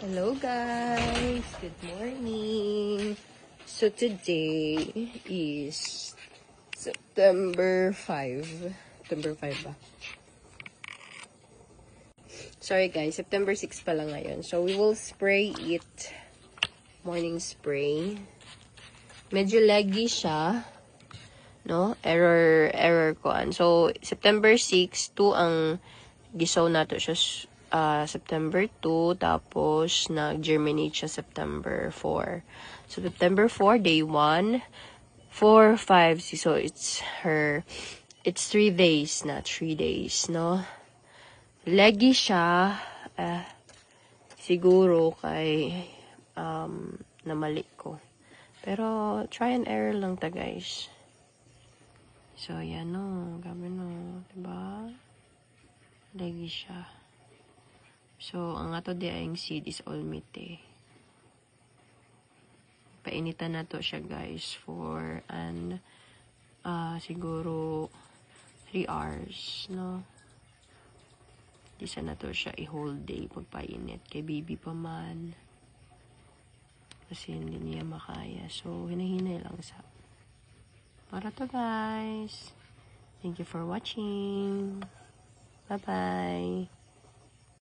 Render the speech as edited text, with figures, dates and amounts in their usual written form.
Hello guys! Good morning! So today is September 5. September 5 ba? Sorry guys, September 6 pa lang ngayon. So we will spray it. Morning spray. Medyo laggy siya. No? Error ko. So September 6, 2 ang gisaw nato siya September 2, tapos nag-germinate siya September 4. So, September 4, day 1, 4, 5, so it's 3 days, not 3 days, no? Leggy siya, siguro kay, namali ko. Pero, try and error lang ta, guys. So, yan, no? Gabi, no? Diba? Leggy siya. So, ang ato di ayong seed is all meat eh. Painitan na to siya guys for siguro 3 hours, no? Isa na to siya i-whole day pagpainit. Kay baby pa man. Kasi hindi niya makaya. So, hinahinay lang sa para to guys. Thank you for watching. Bye-bye.